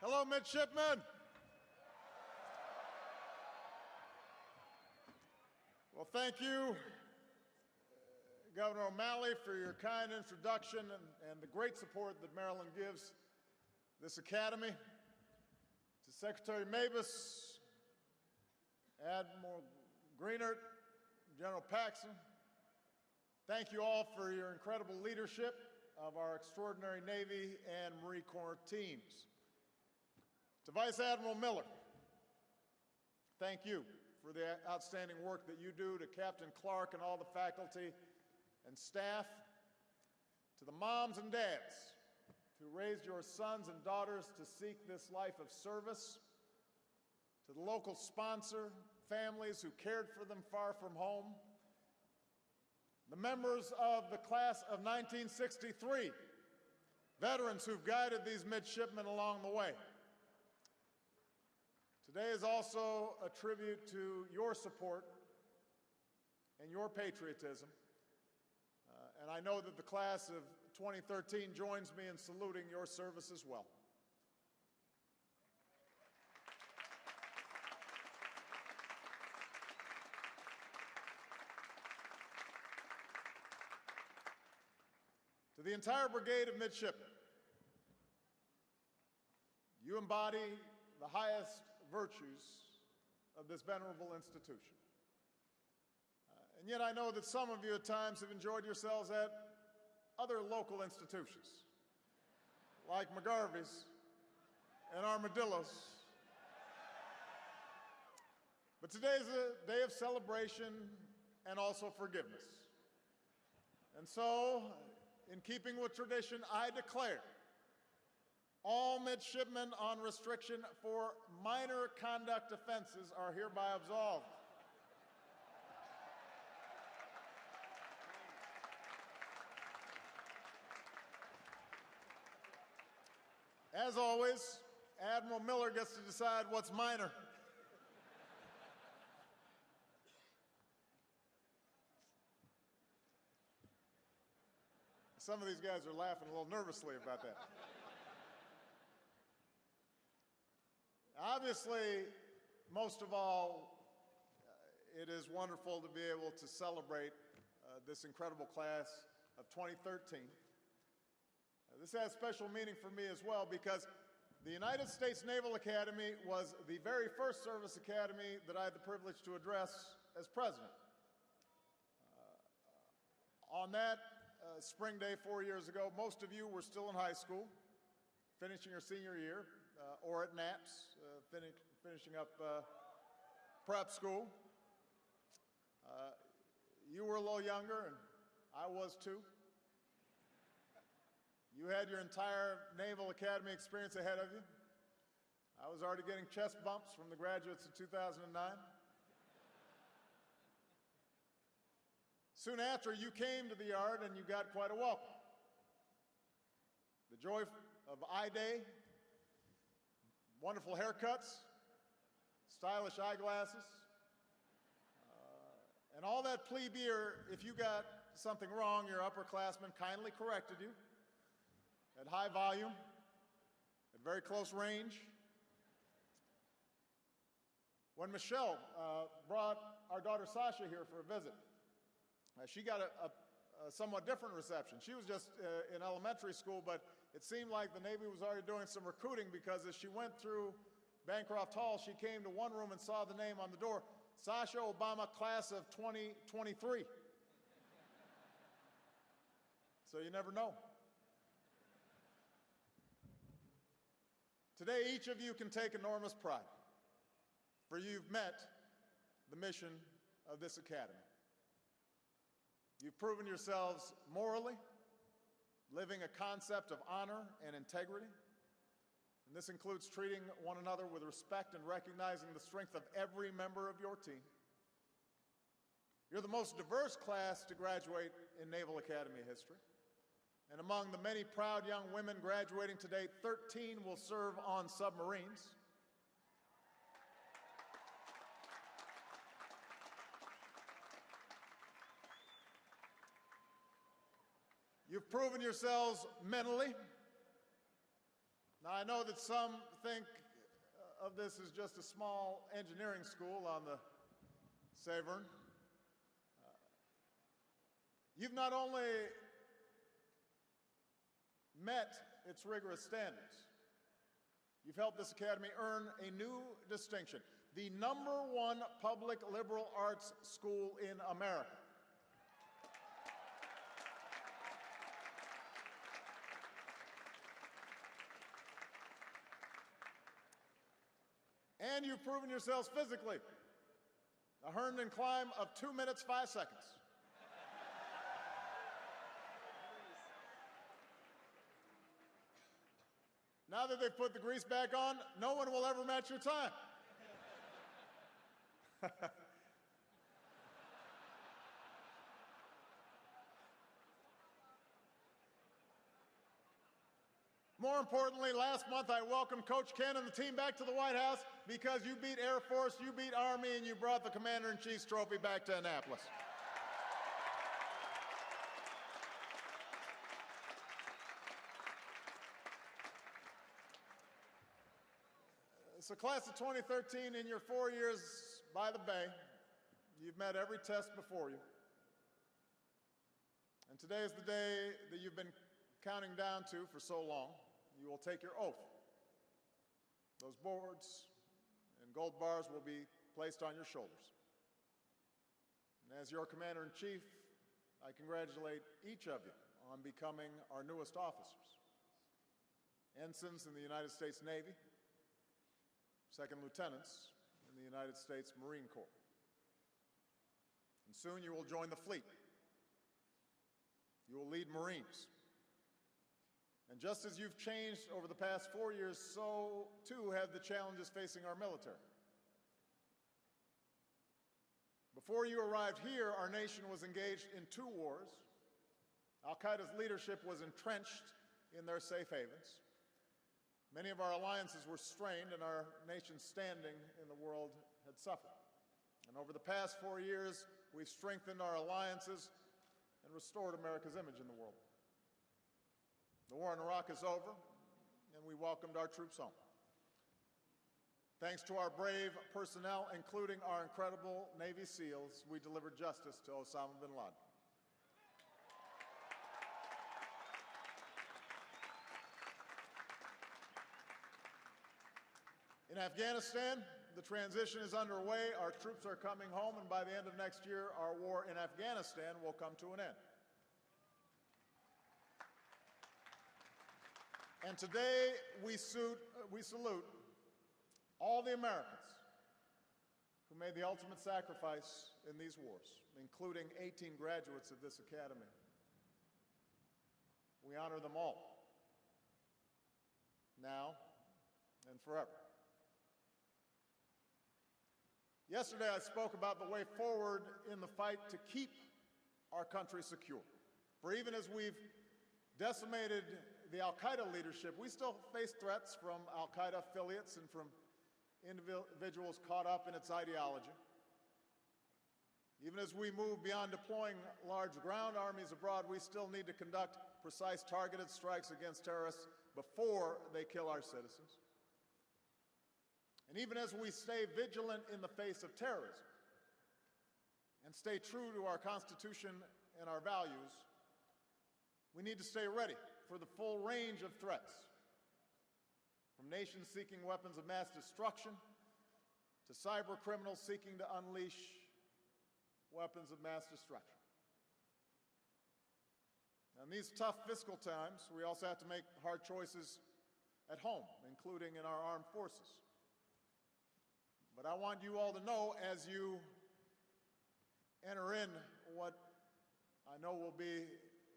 Hello, midshipmen. Well, thank you, Governor O'Malley, for your kind introduction and the great support that Maryland gives this academy. To Secretary Mabus, Admiral Greenert, General Paxson, thank you all for your incredible leadership of our extraordinary Navy and Marine Corps teams. To Vice Admiral Miller, thank you for the outstanding work that you do. To Captain Clark and all the faculty and staff, to the moms and dads who raised your sons and daughters to seek this life of service, to the local sponsor families who cared for them far from home, the members of the class of 1963, veterans who've guided these midshipmen along the way. Today is also a tribute to your support and your patriotism. And I know that the class of 2013 joins me in saluting your service as well. To the entire brigade of midshipmen, you embody the highest virtues of this venerable institution. And yet I know that some of you at times have enjoyed yourselves at other local institutions, like McGarvey's and Armadillo's. But today is a day of celebration and also forgiveness. And so, in keeping with tradition, I declare all midshipmen on restriction for minor conduct offenses are hereby absolved. As always, Admiral Miller gets to decide what's minor. Some of these guys are laughing a little nervously about that. Obviously, most of all, it is wonderful to be able to celebrate this incredible class of 2013. This has special meaning for me as well because the United States Naval Academy was the very first service academy that I had the privilege to address as president. On that spring day 4 years ago, most of you were still in high school, finishing your senior year, or at NAPS, finishing up prep school. You were a little younger, and I was too. You had your entire Naval Academy experience ahead of you. I was already getting chest bumps from the graduates of 2009. Soon after, you came to the Yard and you got quite a welcome. The joy of I-Day, wonderful haircuts, stylish eyeglasses, and all that plebe year. If you got something wrong, your upperclassmen kindly corrected you at high volume, at very close range. When Michelle brought our daughter Sasha here for a visit, she got a somewhat different reception. She was just in elementary school, but it seemed like the Navy was already doing some recruiting because as she went through Bancroft Hall, she came to one room and saw the name on the door, Sasha Obama, class of 2023. So you never know. Today, each of you can take enormous pride, for you've met the mission of this academy. You've proven yourselves morally, living a concept of honor and integrity. And this includes treating one another with respect and recognizing the strength of every member of your team. You're the most diverse class to graduate in Naval Academy history. And among the many proud young women graduating today, 13 will serve on submarines. You've proven yourselves mentally, Now, I know that some think of this as just a small engineering school on the Severn. You've not only met its rigorous standards, you've helped this academy earn a new distinction, the #1 public liberal arts school in America. And you've proven yourselves physically. A Herndon climb of 2 minutes, 5 seconds. Now that they've put the grease back on, no one will ever match your time. More importantly, last month I welcomed Coach Ken and the team back to the White House because you beat Air Force, you beat Army, and you brought the Commander-in-Chief's trophy back to Annapolis. So class of 2013, in your 4 years by the Bay, you've met every test before you. And today is the day that you've been counting down to for so long. You will take your oath. Those boards and gold bars will be placed on your shoulders. And as your Commander-in-Chief, I congratulate each of you on becoming our newest officers. Ensigns in the United States Navy, second lieutenants in the United States Marine Corps. And soon you will join the fleet. You will lead Marines. And just as you've changed over the past 4 years, so too have the challenges facing our military. Before you arrived here, our nation was engaged in 2 wars. Al-Qaeda's leadership was entrenched in their safe havens. Many of our alliances were strained, and our nation's standing in the world had suffered. And over the past 4 years, we've strengthened our alliances and restored America's image in the world. The war in Iraq is over, and we welcomed our troops home. Thanks to our brave personnel, including our incredible Navy SEALs, we delivered justice to Osama bin Laden. In Afghanistan, the transition is underway. Our troops are coming home, and by the end of next year, our war in Afghanistan will come to an end. And today, we salute all the Americans who made the ultimate sacrifice in these wars, including 18 graduates of this academy. We honor them all, now and forever. Yesterday, I spoke about the way forward in the fight to keep our country secure. For even as we've decimated the Al-Qaeda leadership, we still face threats from Al-Qaeda affiliates and from individuals caught up in its ideology. Even as we move beyond deploying large ground armies abroad, we still need to conduct precise targeted strikes against terrorists before they kill our citizens. And even as we stay vigilant in the face of terrorism and stay true to our Constitution and our values, we need to stay ready for the full range of threats, from nations seeking weapons of mass destruction to cyber criminals seeking to unleash weapons of mass destruction. Now, in these tough fiscal times, we also have to make hard choices at home, including in our armed forces. But I want you all to know, as you enter in what I know will be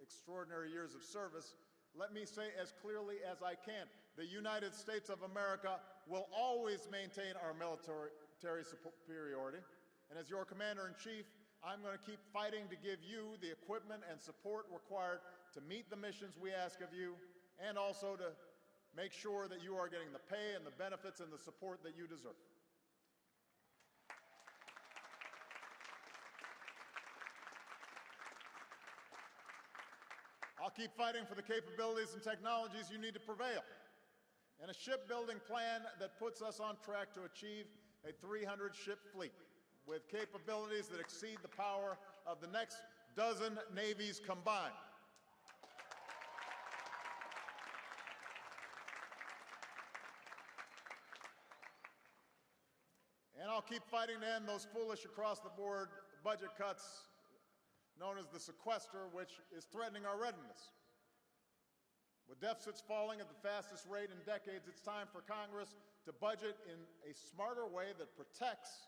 extraordinary years of service, let me say as clearly as I can, the United States of America will always maintain our military superiority. And as your Commander-in-Chief, I'm going to keep fighting to give you the equipment and support required to meet the missions we ask of you, and also to make sure that you are getting the pay and the benefits and the support that you deserve. I'll keep fighting for the capabilities and technologies you need to prevail. And and a shipbuilding plan that puts us on track to achieve a 300-ship fleet with capabilities that exceed the power of the next dozen navies combined. And I'll keep fighting to end those foolish across-the-board budget cuts known as the sequester, which is threatening our readiness. With deficits falling at the fastest rate in decades, it's time for Congress to budget in a smarter way that protects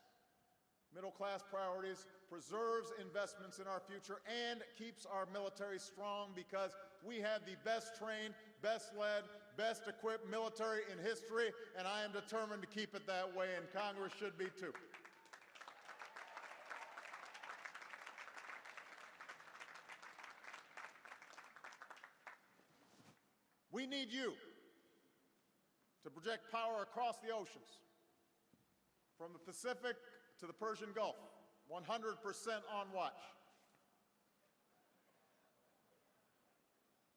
middle-class priorities, preserves investments in our future, and keeps our military strong, because we have the best-trained, best-led, best-equipped military in history, and I am determined to keep it that way, and Congress should be too. We need you to project power across the oceans, from the Pacific to the Persian Gulf, 100% on watch.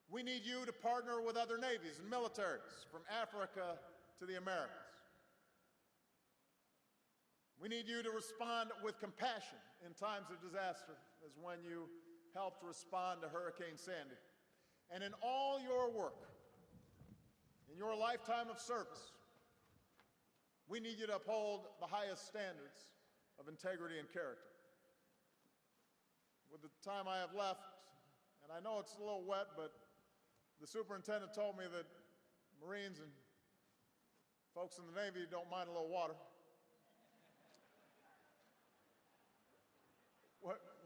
We need you to partner with other navies and militaries from Africa to the Americas. We need you to respond with compassion in times of disaster, as when you helped respond to Hurricane Sandy. And in all your work, in your lifetime of service, we need you to uphold the highest standards of integrity and character. With the time I have left, and I know it's a little wet, but the superintendent told me that Marines and folks in the Navy don't mind a little water.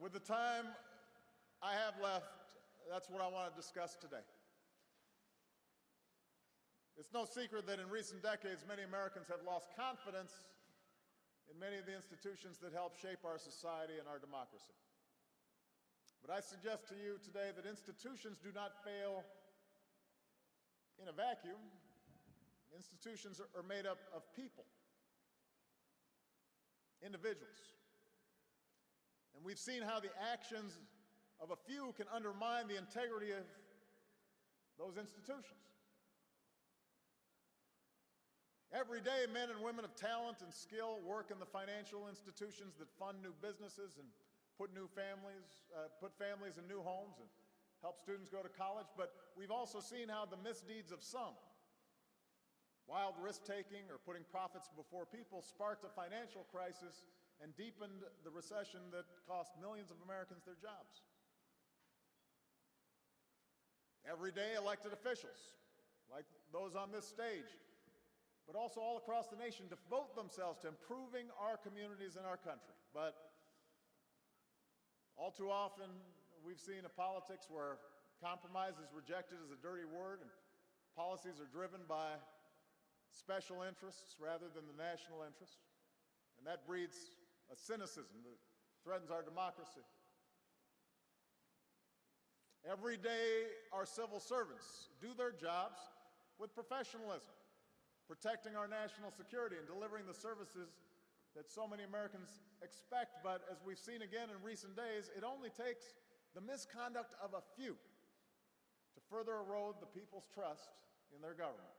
With the time I have left, that's what I want to discuss today. It's no secret that in recent decades, many Americans have lost confidence in many of the institutions that help shape our society and our democracy. But I suggest to you today that institutions do not fail in a vacuum. Institutions are made up of people, individuals. And we've seen how the actions of a few can undermine the integrity of those institutions. Every day, men and women of talent and skill work in the financial institutions that fund new businesses and put families in new homes and help students go to college. But we've also seen how the misdeeds of some, wild risk-taking or putting profits before people, sparked a financial crisis and deepened the recession that cost millions of Americans their jobs. Every day, elected officials, like those on this stage, but also all across the nation, devote themselves to improving our communities and our country. But all too often, we've seen a politics where compromise is rejected as a dirty word, and policies are driven by special interests rather than the national interest. And that breeds a cynicism that threatens our democracy. Every day, our civil servants do their jobs with professionalism, protecting our national security and delivering the services that so many Americans expect. But as we've seen again in recent days, it only takes the misconduct of a few to further erode the people's trust in their government.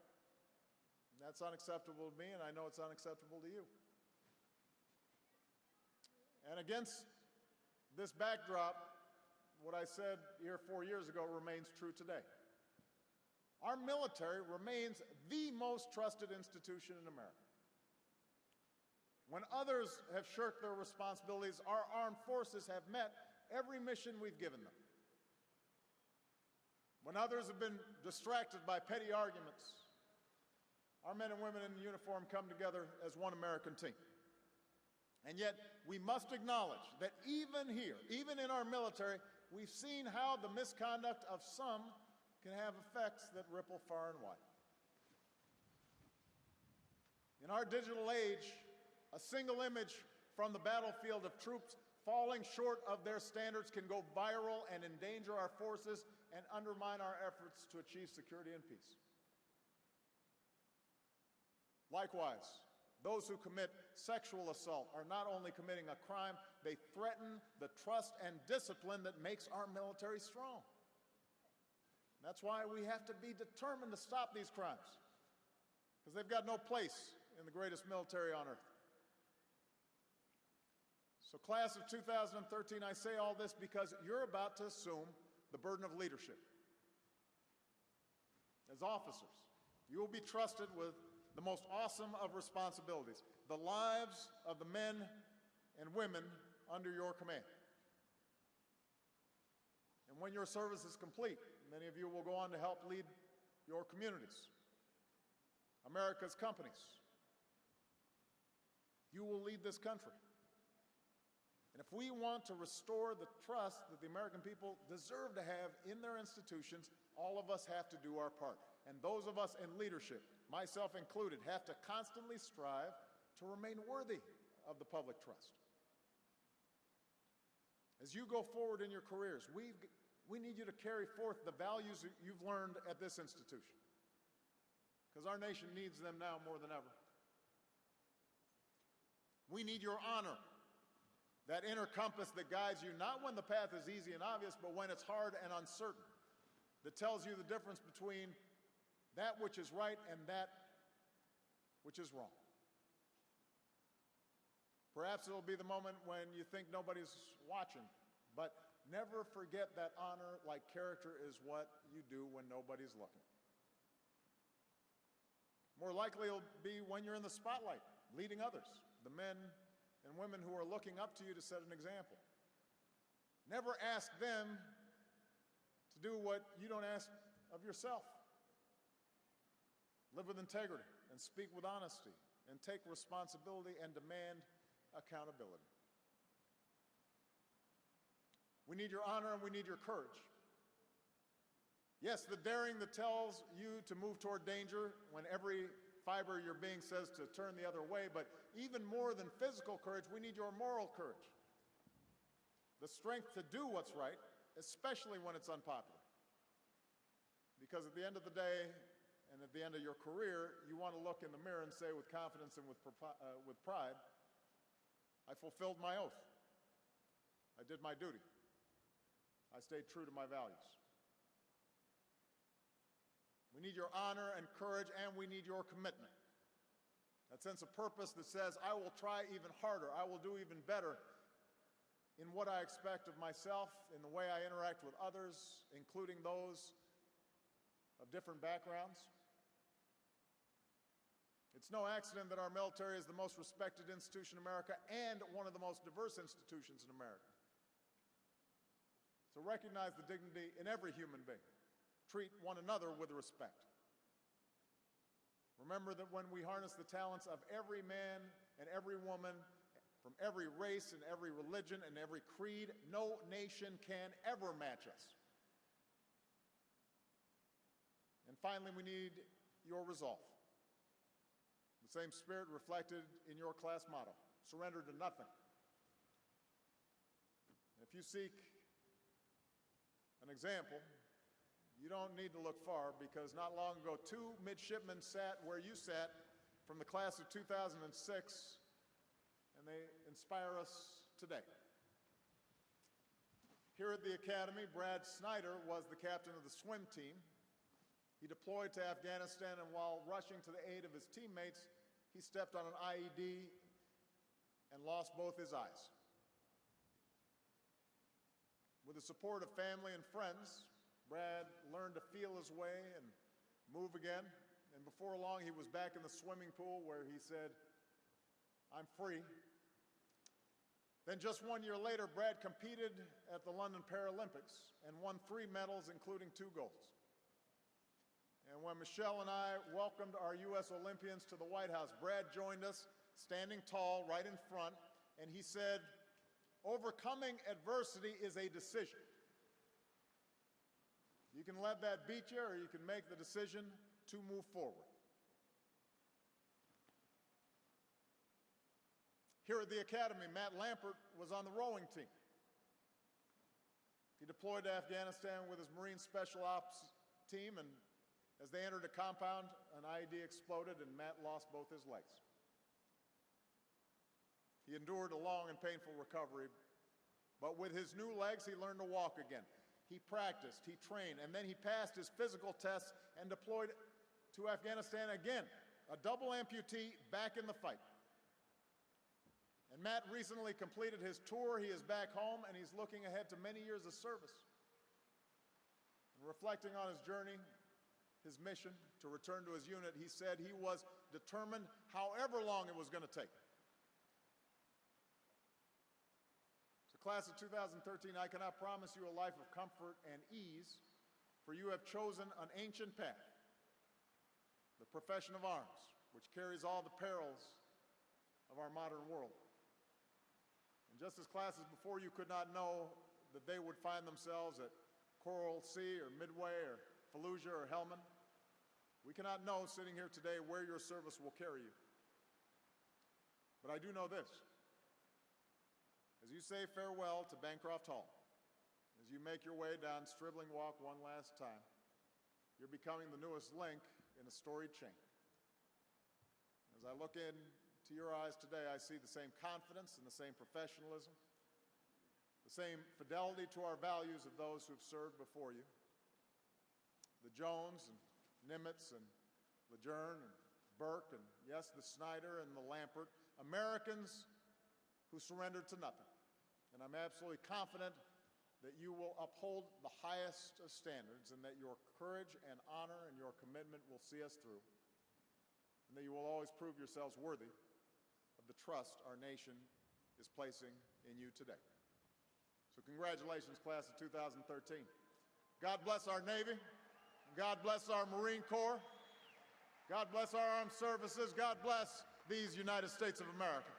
And that's unacceptable to me, and I know it's unacceptable to you. And against this backdrop, what I said here 4 years ago remains true today. Our military remains the most trusted institution in America. When others have shirked their responsibilities, our armed forces have met every mission we've given them. When others have been distracted by petty arguments, our men and women in uniform come together as one American team. And yet, we must acknowledge that even here, even in our military, we've seen how the misconduct of some can have effects that ripple far and wide. In our digital age, a single image from the battlefield of troops falling short of their standards can go viral and endanger our forces and undermine our efforts to achieve security and peace. Likewise, those who commit sexual assault are not only committing a crime, they threaten the trust and discipline that makes our military strong. That's why we have to be determined to stop these crimes. because they've got no place in the greatest military on earth. So class of 2013, I say all this because you're about to assume the burden of leadership. As officers, you will be trusted with the most awesome of responsibilities, the lives of the men and women under your command. And when your service is complete, many of you will go on to help lead your communities, America's companies. You will lead this country. And if we want to restore the trust that the American people deserve to have in their institutions, all of us have to do our part. And those of us in leadership, myself included, have to constantly strive to remain worthy of the public trust. As you go forward in your careers, we need you to carry forth the values that you've learned at this institution, because our nation needs them now more than ever. We need your honor, that inner compass that guides you, not when the path is easy and obvious, but when it's hard and uncertain, that tells you the difference between that which is right and that which is wrong. Perhaps it'll be the moment when you think nobody's watching, but never forget that honor, like character, is what you do when nobody's looking. More likely it'll be when you're in the spotlight, leading others, the men and women who are looking up to you to set an example. Never ask them to do what you don't ask of yourself. Live with integrity and speak with honesty and take responsibility and demand accountability. We need your honor and we need your courage. Yes, the daring that tells you to move toward danger when every fiber of your being says to turn the other way, but even more than physical courage, we need your moral courage. The strength to do what's right, especially when it's unpopular. Because at the end of the day, and at the end of your career, you want to look in the mirror and say with confidence and with pride, I fulfilled my oath. I did my duty. I stayed true to my values. We need your honor and courage, and we need your commitment. That sense of purpose that says, I will try even harder, I will do even better in what I expect of myself, in the way I interact with others, including those of different backgrounds. It's no accident that our military is the most respected institution in America and one of the most diverse institutions in America. So recognize the dignity in every human being. Treat one another with respect. Remember that when we harness the talents of every man and every woman from every race and every religion and every creed, no nation can ever match us. And finally, we need your resolve. The same spirit reflected in your class motto, surrender to nothing. And if you seek an example, you don't need to look far, because not long ago, 2 midshipmen sat where you sat from the class of 2006, and they inspire us today. Here at the Academy, Brad Snyder was the captain of the swim team. He deployed to Afghanistan, and while rushing to the aid of his teammates, he stepped on an IED and lost both his eyes. With the support of family and friends, Brad learned to feel his way and move again, and before long he was back in the swimming pool where he said, I'm free. Then just 1 year later, Brad competed at the London Paralympics and won 3 medals, including 2 golds. And when Michelle and I welcomed our U.S. Olympians to the White House, Brad joined us, standing tall right in front, and he said, overcoming adversity is a decision. You can let that beat you, or you can make the decision to move forward. Here at the Academy, Matt Lampert was on the rowing team. He deployed to Afghanistan with his Marine Special Ops team, and as they entered a compound, an IED exploded and Matt lost both his legs. He endured a long and painful recovery, but with his new legs, he learned to walk again. He practiced, he trained, and then he passed his physical tests and deployed to Afghanistan again, a double amputee back in the fight. And Matt recently completed his tour. He is back home, and he's looking ahead to many years of service. And reflecting on his journey, his mission to return to his unit, he said he was determined however long it was going to take. So class of 2013, I cannot promise you a life of comfort and ease, for you have chosen an ancient path, the profession of arms, which carries all the perils of our modern world. And just as classes before you could not know that they would find themselves at Coral Sea or Midway or Fallujah or Helmand, we cannot know sitting here today where your service will carry you. But I do know this. As you say farewell to Bancroft Hall, as you make your way down Stribling Walk one last time, you're becoming the newest link in a storied chain. As I look into your eyes today, I see the same confidence and the same professionalism, the same fidelity to our values of those who've served before you. The Jones and Nimitz and Lejeune and Burke and, yes, the Snyder and the Lampert, Americans who surrendered to nothing. And I'm absolutely confident that you will uphold the highest of standards and that your courage and honor and your commitment will see us through, and that you will always prove yourselves worthy of the trust our nation is placing in you today. So congratulations, class of 2013. God bless our Navy. God bless our Marine Corps. God bless our armed services. God bless these United States of America.